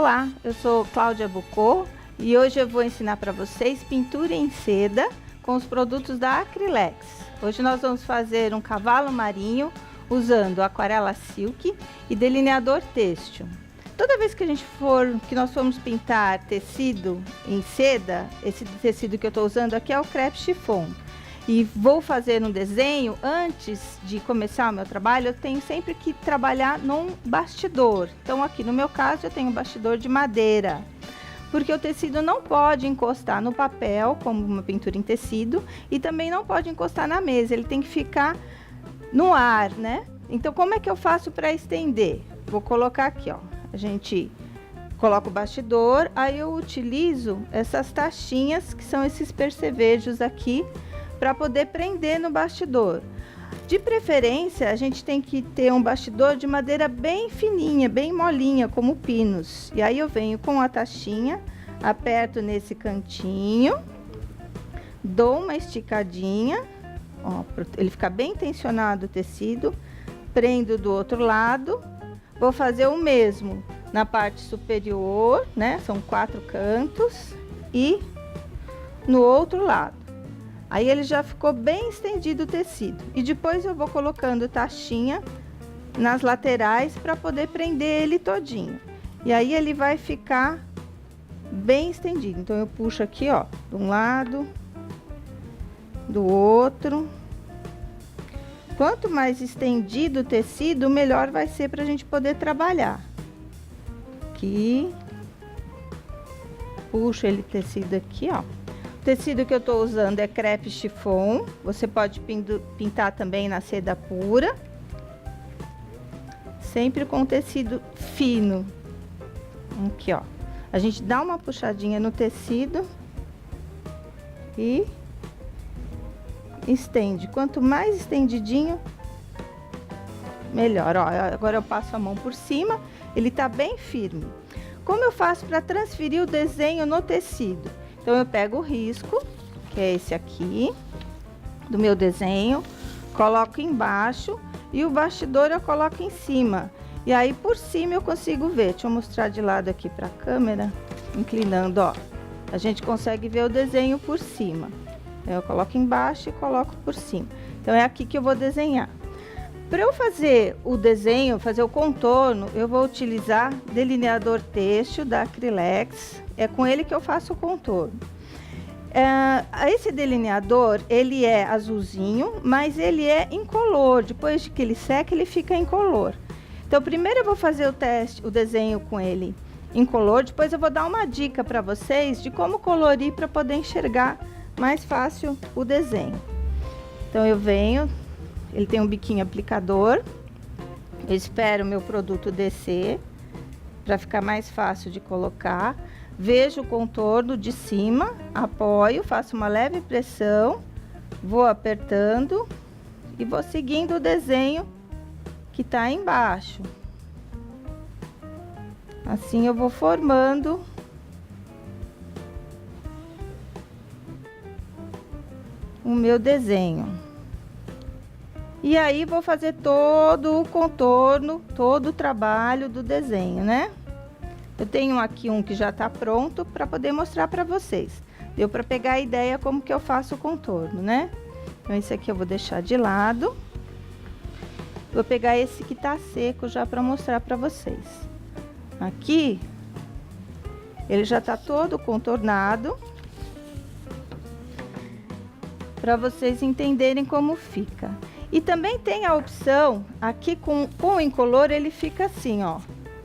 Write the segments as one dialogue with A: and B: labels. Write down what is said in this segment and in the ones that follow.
A: Olá, eu sou Cláudia Bucco e hoje eu vou ensinar para vocês pintura em seda com os produtos da Acrylex. Hoje nós vamos fazer um cavalo marinho usando aquarela silk e delineador têxtil. Toda vez que nós formos pintar tecido em seda, esse tecido que eu estou usando aqui é o crepe chiffon. E vou fazer um desenho, antes de começar o meu trabalho, eu tenho sempre que trabalhar num bastidor. Então aqui no meu caso eu tenho um bastidor de madeira, porque o tecido não pode encostar no papel, como uma pintura em tecido, e também não pode encostar na mesa, ele tem que ficar no ar, né? Então como é que eu faço para estender? Vou colocar aqui, ó, a gente coloca o bastidor, aí eu utilizo essas tachinhas, que são esses percevejos aqui, para poder prender no bastidor. De preferência, a gente tem que ter um bastidor de madeira bem fininha, bem molinha, como pinos. E aí eu venho com a tachinha, aperto nesse cantinho, dou uma esticadinha, ó, ele fica bem tensionado o tecido, prendo do outro lado, vou fazer o mesmo na parte superior, né? São 4 cantos e no outro lado. Aí ele já ficou bem estendido o tecido. E depois eu vou colocando tachinha nas laterais para poder prender ele todinho. E aí ele vai ficar bem estendido. Então eu puxo aqui, ó, de um lado, do outro. Quanto mais estendido o tecido, melhor vai ser para a gente poder trabalhar. Aqui. Puxo ele tecido aqui, ó. O tecido que eu tô usando é crepe chiffon, você pode pintar também na seda pura, sempre com tecido fino. Aqui, ó, a gente dá uma puxadinha no tecido e estende. Quanto mais estendidinho, melhor. Ó, agora eu passo a mão por cima, ele tá bem firme. Como eu faço para transferir o desenho no tecido? Então eu pego o risco, que é esse aqui, do meu desenho, coloco embaixo e o bastidor eu coloco em cima. E aí por cima eu consigo ver, deixa eu mostrar de lado aqui para a câmera, inclinando, ó. A gente consegue ver o desenho por cima. Eu coloco embaixo e coloco por cima. Então é aqui que eu vou desenhar. Para eu fazer o desenho, fazer o contorno, eu vou utilizar delineador têxtil da Acrylex. É com ele que eu faço o contorno. Esse delineador, ele é azulzinho, mas ele é incolor. Depois que ele seca, ele fica incolor. Então, primeiro eu vou fazer o desenho com ele incolor. Depois eu vou dar uma dica para vocês de como colorir para poder enxergar mais fácil o desenho. Então, eu venho, ele tem um biquinho aplicador. Eu espero o meu produto descer para ficar mais fácil de colocar. Vejo o contorno de cima, apoio, faço uma leve pressão, vou apertando e vou seguindo o desenho que tá embaixo. Assim eu vou formando o meu desenho. E aí vou fazer todo o contorno, todo o trabalho do desenho, né? Eu tenho aqui um que já tá pronto para poder mostrar para vocês. Deu para pegar a ideia como que eu faço o contorno, né? Então esse aqui eu vou deixar de lado. Vou pegar esse que tá seco já para mostrar para vocês. Aqui ele já tá todo contornado, para vocês entenderem como fica. E também tem a opção aqui com o incolor, ele fica assim, ó,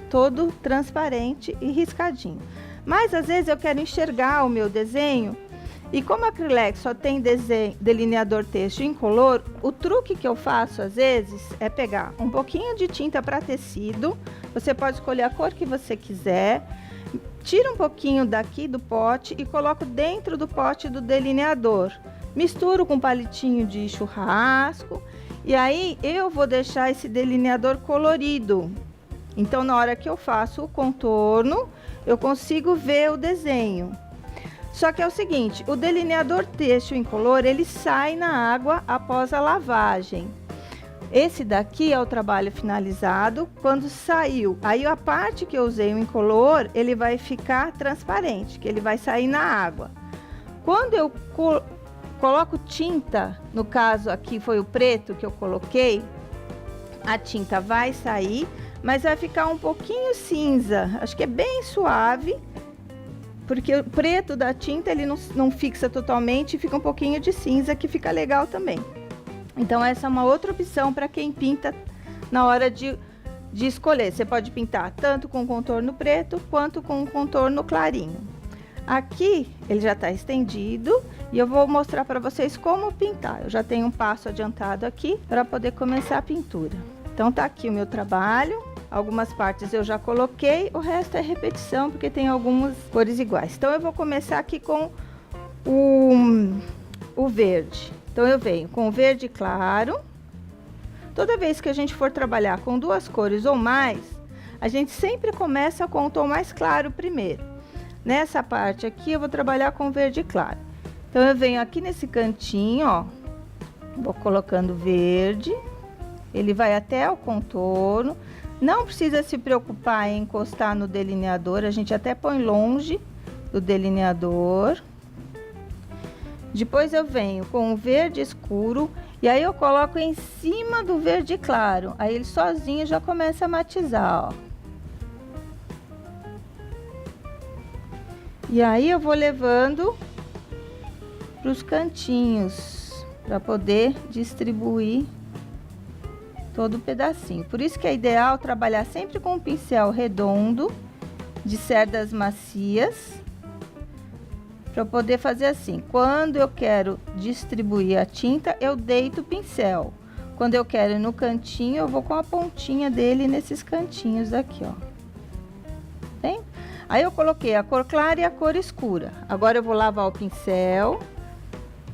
A: todo transparente e riscadinho. Mas às vezes eu quero enxergar o meu desenho, e como a Acrylex só tem delineador têxtil incolor, o truque que eu faço às vezes é pegar um pouquinho de tinta para tecido, você pode escolher a cor que você quiser, tira um pouquinho daqui do pote e coloco dentro do pote do delineador. Misturo com palitinho de churrasco, e aí eu vou deixar esse delineador colorido. Então, na hora que eu faço o contorno, eu consigo ver o desenho. Só que é o seguinte, o delineador têxtil incolor, ele sai na água após a lavagem. Esse daqui é o trabalho finalizado. Quando saiu, aí a parte que eu usei o incolor, ele vai ficar transparente, que ele vai sair na água. Quando eu coloco tinta, no caso aqui foi o preto que eu coloquei, a tinta vai sair, mas vai ficar um pouquinho cinza, acho que é bem suave, porque o preto da tinta ele não fixa totalmente, fica um pouquinho de cinza, que fica legal também. Então essa é uma outra opção para quem pinta na hora de escolher. Você pode pintar tanto com contorno preto quanto com contorno clarinho. Aqui ele já está estendido e eu vou mostrar para vocês como pintar. Eu já tenho um passo adiantado aqui para poder começar a pintura. Então tá aqui o meu trabalho. Algumas partes eu já coloquei, o resto é repetição porque tem algumas cores iguais. Então eu vou começar aqui com o verde. Então eu venho com o verde claro. Toda vez que a gente for trabalhar com duas cores ou mais, a gente sempre começa com o tom mais claro primeiro. Nessa parte aqui eu vou trabalhar com verde claro. Então eu venho aqui nesse cantinho, ó, vou colocando verde, ele vai até o contorno. Não precisa se preocupar em encostar no delineador, a gente até põe longe do delineador. Depois eu venho com o verde escuro e aí eu coloco em cima do verde claro. Aí ele sozinho já começa a matizar, ó. E aí eu vou levando para os cantinhos para poder distribuir todo o pedacinho. Por isso que é ideal trabalhar sempre com um pincel redondo de cerdas macias, para poder fazer assim. Quando eu quero distribuir a tinta, eu deito o pincel. Quando eu quero ir no cantinho, eu vou com a pontinha dele nesses cantinhos aqui, ó. Tem? Aí eu coloquei a cor clara e a cor escura. Agora eu vou lavar o pincel,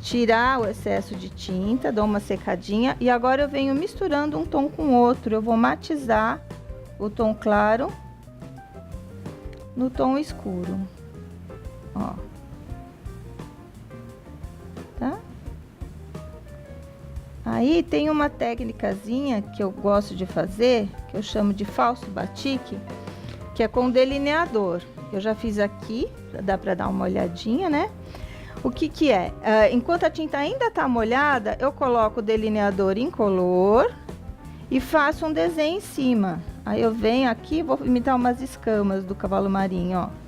A: tirar o excesso de tinta, dou uma secadinha e agora eu venho misturando um tom com outro. Eu vou matizar o tom claro no tom escuro, ó. Tá? Aí tem uma técnicazinha que eu gosto de fazer, que eu chamo de falso batique, que é com delineador. Eu já fiz aqui, dá para dar uma olhadinha, né? O que que é? Enquanto a tinta ainda tá molhada, eu coloco o delineador incolor e faço um desenho em cima. Aí eu venho aqui, vou imitar umas escamas do cavalo marinho, ó.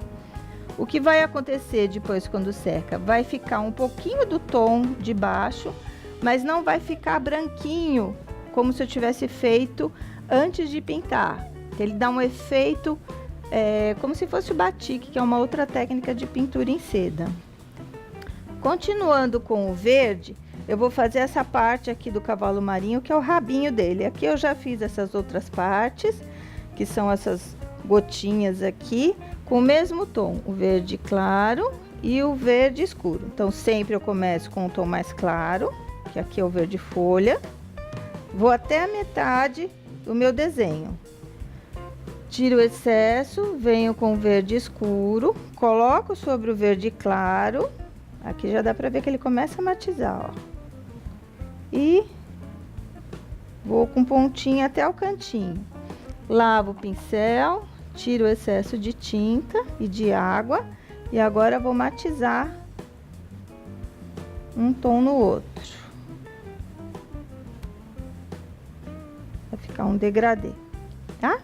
A: O que vai acontecer depois quando seca? Vai ficar um pouquinho do tom de baixo, mas não vai ficar branquinho, como se eu tivesse feito antes de pintar. Ele dá um efeito como se fosse o batique, que é uma outra técnica de pintura em seda. Continuando com o verde, eu vou fazer essa parte aqui do cavalo marinho, que é o rabinho dele. Aqui eu já fiz essas outras partes, que são essas gotinhas aqui, com o mesmo tom, o verde claro e o verde escuro. Então, sempre eu começo com o tom mais claro, que aqui é o verde folha. Vou até a metade do meu desenho. Tiro o excesso, venho com o verde escuro, coloco sobre o verde claro. Aqui já dá pra ver que ele começa a matizar, ó. E vou com pontinha até o cantinho. Lavo o pincel, tiro o excesso de tinta e de água. E agora vou matizar um tom no outro. Vai ficar um degradê, tá?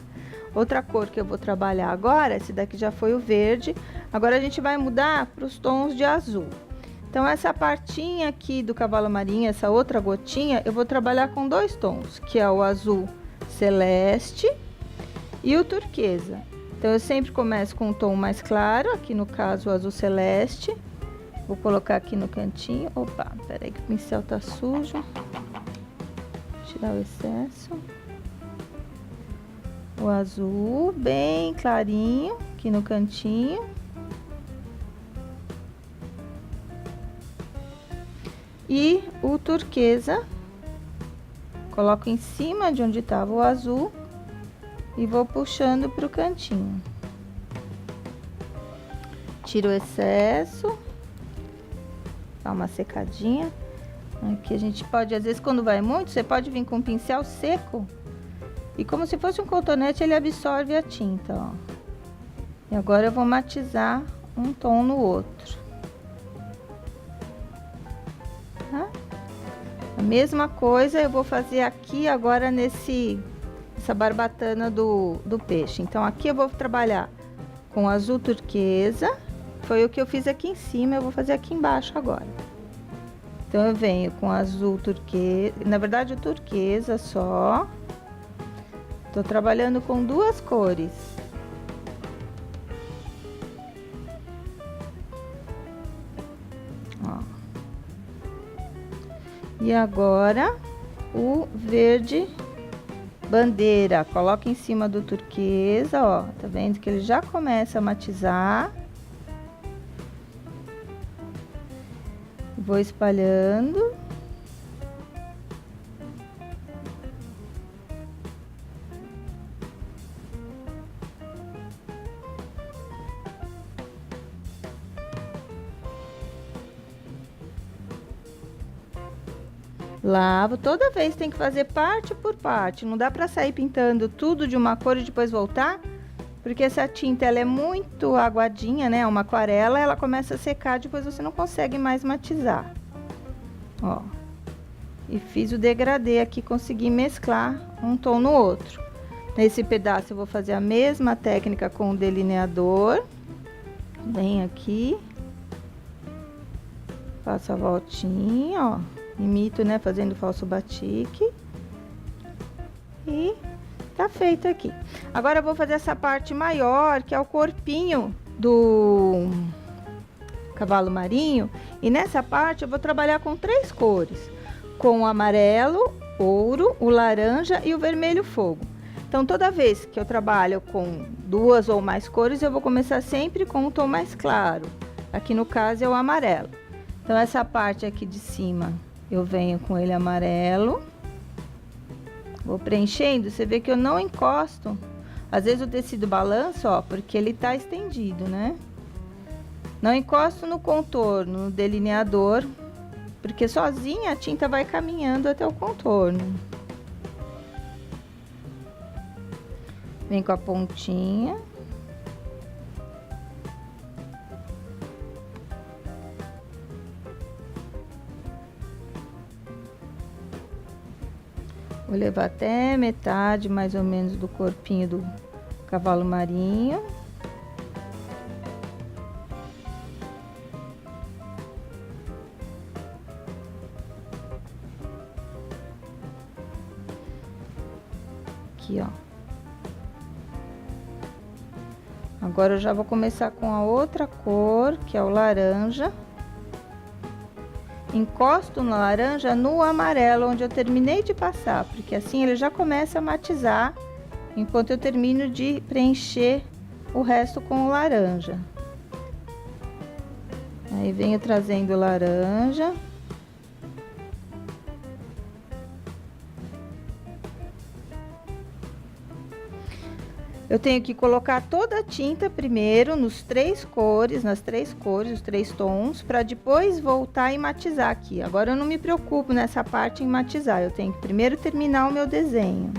A: Outra cor que eu vou trabalhar agora, esse daqui já foi o verde. Agora a gente vai mudar para os tons de azul. Então, essa partinha aqui do cavalo marinho, essa outra gotinha, eu vou trabalhar com dois tons, que é o azul celeste e o turquesa. Então, eu sempre começo com um tom mais claro, aqui no caso o azul celeste. Vou colocar aqui no cantinho. Opa, peraí que o pincel tá sujo. Tirar o excesso. O azul bem clarinho, aqui no cantinho. E o turquesa, coloco em cima de onde estava o azul e vou puxando para o cantinho. Tiro o excesso, dá uma secadinha. Aqui a gente pode, às vezes quando vai muito, você pode vir com um pincel seco. E como se fosse um cotonete, ele absorve a tinta, ó. E agora eu vou matizar um tom no outro. Tá? A mesma coisa eu vou fazer aqui agora essa barbatana do peixe. Então aqui eu vou trabalhar com azul turquesa. Foi o que eu fiz aqui em cima, eu vou fazer aqui embaixo agora. Então eu venho com azul turquesa, na verdade o turquesa só. Tô trabalhando com duas cores. Ó. E agora o verde bandeira, coloca em cima do turquesa, ó. Tá vendo que ele já começa a matizar. Vou espalhando. Lavo, toda vez tem que fazer parte por parte, não dá pra sair pintando tudo de uma cor e depois voltar, porque essa tinta ela é muito aguadinha, né, uma aquarela, ela começa a secar, depois você não consegue mais matizar. Ó, e fiz o degradê aqui, consegui mesclar um tom no outro. Nesse pedaço eu vou fazer a mesma técnica com o delineador, vem aqui, faço a voltinha, ó. Imito, né, fazendo falso batique. E tá feito aqui. Agora eu vou fazer essa parte maior, que é o corpinho do cavalo marinho. E nessa parte eu vou trabalhar com três cores. Com o amarelo, ouro, o laranja e o vermelho fogo. Então, toda vez que eu trabalho com duas ou mais cores, eu vou começar sempre com um tom mais claro. Aqui no caso é o amarelo. Então, essa parte aqui de cima... eu venho com ele amarelo, vou preenchendo, você vê que eu não encosto, às vezes o tecido balança, ó, porque ele tá estendido, né? Não encosto no contorno, no delineador, porque sozinha a tinta vai caminhando até o contorno. Vem com a pontinha. Vou levar até metade, mais ou menos, do corpinho do cavalo marinho. Aqui, ó. Agora eu já vou começar com a outra cor, que é o laranja. Encosto no laranja no amarelo, onde eu terminei de passar, porque assim ele já começa a matizar, enquanto eu termino de preencher o resto com o laranja. Aí venho trazendo o laranja. Eu tenho que colocar toda a tinta primeiro nas três cores, os três tons, para depois voltar e matizar aqui. Agora eu não me preocupo nessa parte em matizar, eu tenho que primeiro terminar o meu desenho.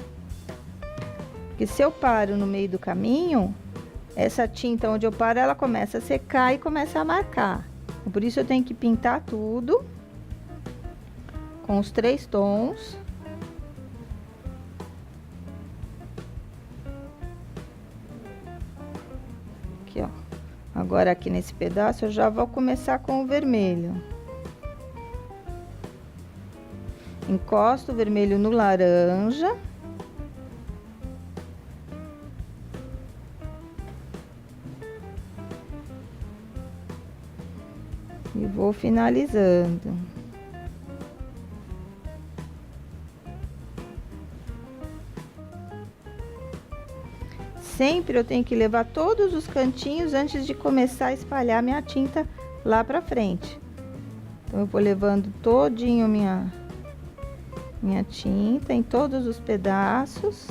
A: Porque se eu paro no meio do caminho, essa tinta onde eu paro, ela começa a secar e começa a marcar. Por isso eu tenho que pintar tudo com os três tons. Aqui, ó. Agora aqui nesse pedaço eu já vou começar com o vermelho. Encosto o vermelho no laranja. E vou finalizando. Sempre eu tenho que levar todos os cantinhos antes de começar a espalhar minha tinta lá pra frente. Então, eu vou levando todinho minha tinta em todos os pedaços.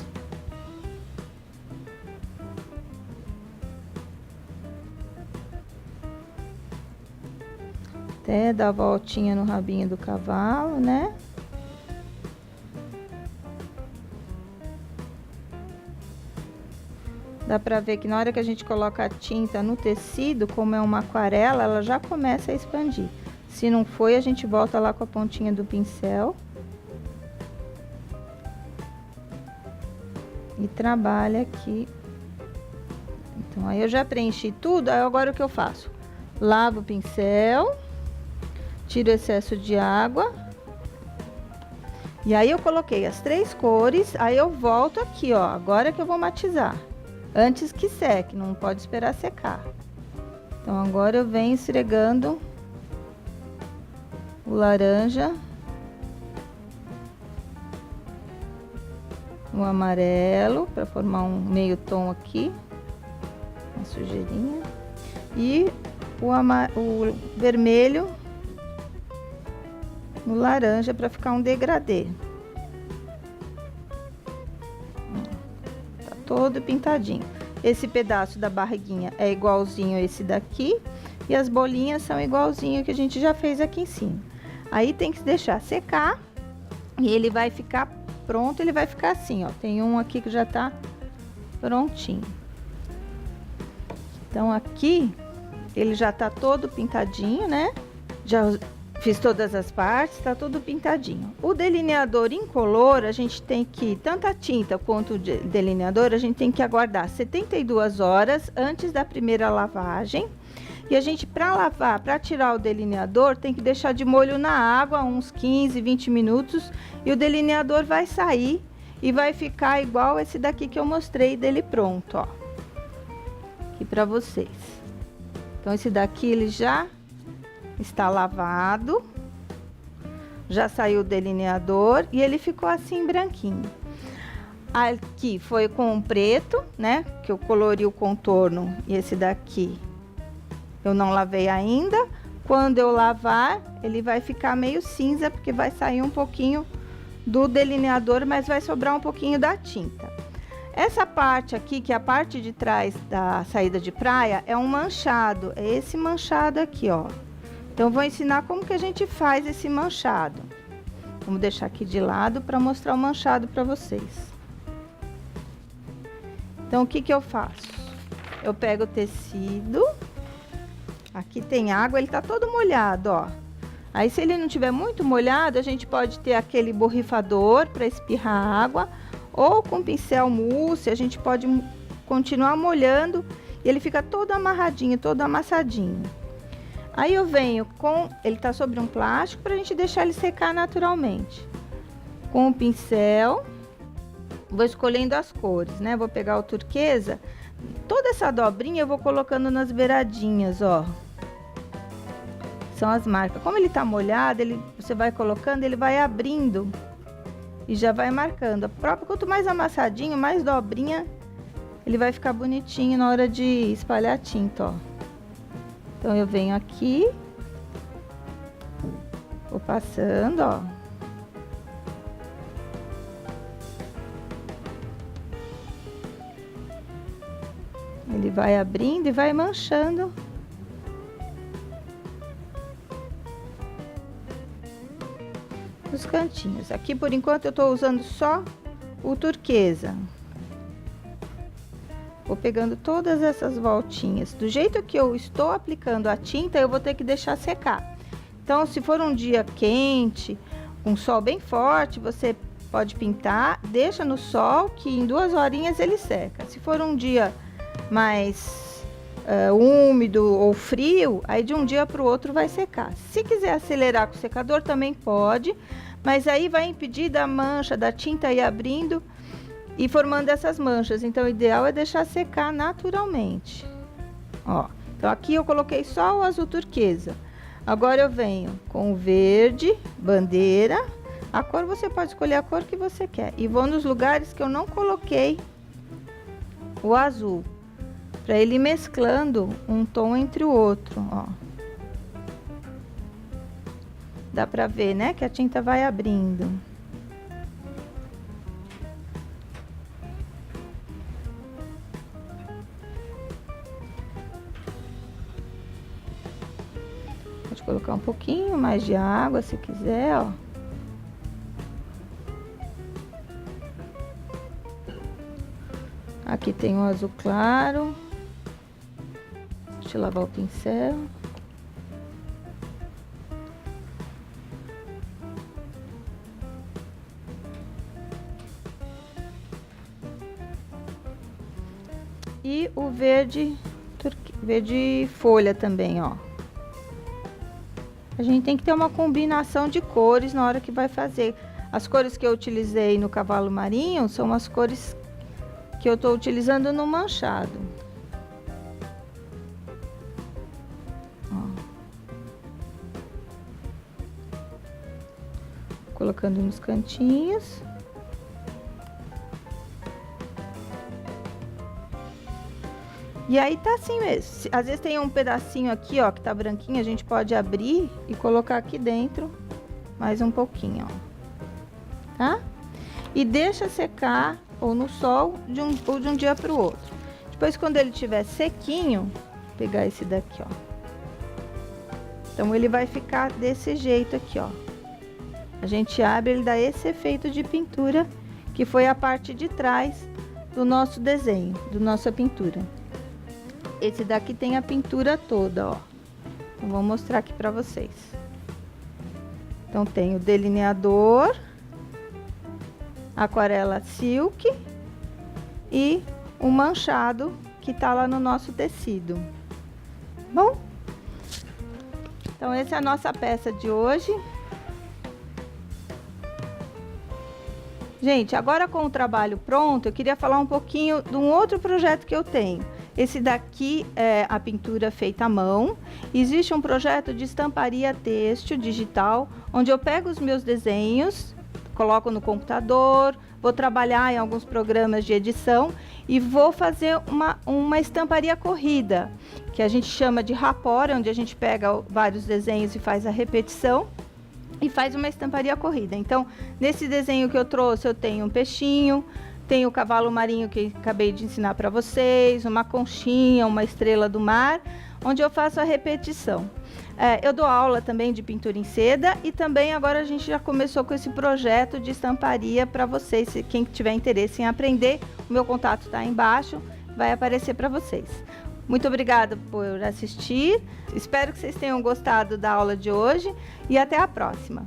A: Até dar a voltinha no rabinho do cavalo, né? Dá pra ver que na hora que a gente coloca a tinta no tecido, como é uma aquarela, ela já começa a expandir. Se não foi, a gente volta lá com a pontinha do pincel. E trabalha aqui. Então, aí eu já preenchi tudo, aí agora o que eu faço? Lavo o pincel, tiro o excesso de água. E aí eu coloquei as 3 cores, aí eu volto aqui, ó, agora que eu vou matizar. Antes que seque, não pode esperar secar. Então, agora eu venho esfregando o laranja, o amarelo, para formar um meio tom aqui, uma sujeirinha, e o vermelho no laranja, para ficar um degradê. Tá todo pintadinho. Esse pedaço da barriguinha é igualzinho a esse daqui, e as bolinhas são igualzinho que a gente já fez aqui em cima. Aí tem que deixar secar, e ele vai ficar pronto, ele vai ficar assim, ó. Tem um aqui que já tá prontinho. Então, aqui, ele já tá todo pintadinho, né? Já fiz todas as partes, tá tudo pintadinho. O delineador incolor, a gente tem que, tanto a tinta quanto o delineador, a gente tem que aguardar 72 horas antes da primeira lavagem. E a gente, para lavar, para tirar o delineador, tem que deixar de molho na água uns 15, 20 minutos. E o delineador vai sair e vai ficar igual esse daqui que eu mostrei dele pronto, ó. Aqui para vocês. Então, esse daqui ele já está lavado. Já saiu o delineador e ele ficou assim branquinho. Aqui foi com o preto, né? Que eu colori o contorno, e esse daqui eu não lavei ainda. Quando eu lavar, ele vai ficar meio cinza, porque vai sair um pouquinho do delineador, mas vai sobrar um pouquinho da tinta. Essa parte aqui, que é a parte de trás da saída de praia, é um manchado. É esse manchado aqui, ó. Então, eu vou ensinar como que a gente faz esse manchado. Vamos deixar aqui de lado para mostrar o manchado para vocês. Então, o que que eu faço? Eu pego o tecido. Aqui tem água, ele tá todo molhado, ó. Aí, se ele não tiver muito molhado, a gente pode ter aquele borrifador para espirrar água, ou com pincel mousse, a gente pode continuar molhando e ele fica todo amarradinho, todo amassadinho. Aí eu venho com, ele tá sobre um plástico pra gente deixar ele secar naturalmente. Com o pincel, vou escolhendo as cores, né? Vou pegar o turquesa. Toda essa dobrinha eu vou colocando nas beiradinhas, ó. São as marcas. Como ele tá molhado, você vai colocando, ele vai abrindo e já vai marcando. Quanto mais amassadinho, mais dobrinha, ele vai ficar bonitinho na hora de espalhar a tinta, ó. Então, eu venho aqui, vou passando, ó. Ele vai abrindo e vai manchando. Os cantinhos. Aqui, por enquanto, eu tô usando só o turquesa. Vou pegando todas essas voltinhas. Do jeito que eu estou aplicando a tinta, eu vou ter que deixar secar. Então, se for um dia quente, um sol bem forte, você pode pintar, deixa no sol, que em 2 horinhas ele seca. Se for um dia mais úmido ou frio, aí de um dia para o outro vai secar. Se quiser acelerar com o secador, também pode, mas aí vai impedir da mancha, da tinta ir abrindo e formando essas manchas. Então, o ideal é deixar secar naturalmente. Ó, então aqui eu coloquei só o azul turquesa. Agora eu venho com o verde, bandeira. A cor você pode escolher a cor que você quer. E vou nos lugares que eu não coloquei o azul, para ele ir mesclando um tom entre o outro, ó. Dá pra ver, né, que a tinta vai abrindo. Pode colocar um pouquinho mais de água se quiser, ó. Aqui tem o azul claro. Deixa eu lavar o pincel. E o verde, verde folha também, ó. A gente tem que ter uma combinação de cores na hora que vai fazer. As cores que eu utilizei no cavalo marinho são as cores que eu tô utilizando no manchado. Ó. Colocando nos cantinhos. E aí tá assim mesmo. Às vezes tem um pedacinho aqui, ó, que tá branquinho, a gente pode abrir e colocar aqui dentro mais um pouquinho, ó. Tá? E deixa secar ou no sol ou de um dia pro outro. Depois, quando ele tiver sequinho, vou pegar esse daqui, ó. Então ele vai ficar desse jeito aqui, ó. A gente abre, ele dá esse efeito de pintura, que foi a parte de trás do nosso desenho, do nossa pintura. Esse daqui tem a pintura toda, ó. Então, vou mostrar aqui pra vocês. Então, tem o delineador, aquarela silk e o manchado que tá lá no nosso tecido. Bom? Então, essa é a nossa peça de hoje. Gente, agora com o trabalho pronto, eu queria falar um pouquinho de um outro projeto que eu tenho. Esse daqui é a pintura feita à mão. Existe um projeto de estamparia têxtil digital, onde eu pego os meus desenhos, coloco no computador, vou trabalhar em alguns programas de edição e vou fazer uma estamparia corrida, que a gente chama de rapor, onde a gente pega vários desenhos e faz a repetição e faz uma estamparia corrida. Então, nesse desenho que eu trouxe, eu tenho um peixinho, tem o cavalo marinho que acabei de ensinar para vocês, uma conchinha, uma estrela do mar, onde eu faço a repetição. Eu dou aula também de pintura em seda e também agora a gente já começou com esse projeto de estamparia para vocês. Quem tiver interesse em aprender, o meu contato está aí embaixo, vai aparecer para vocês. Muito obrigada por assistir, espero que vocês tenham gostado da aula de hoje e até a próxima.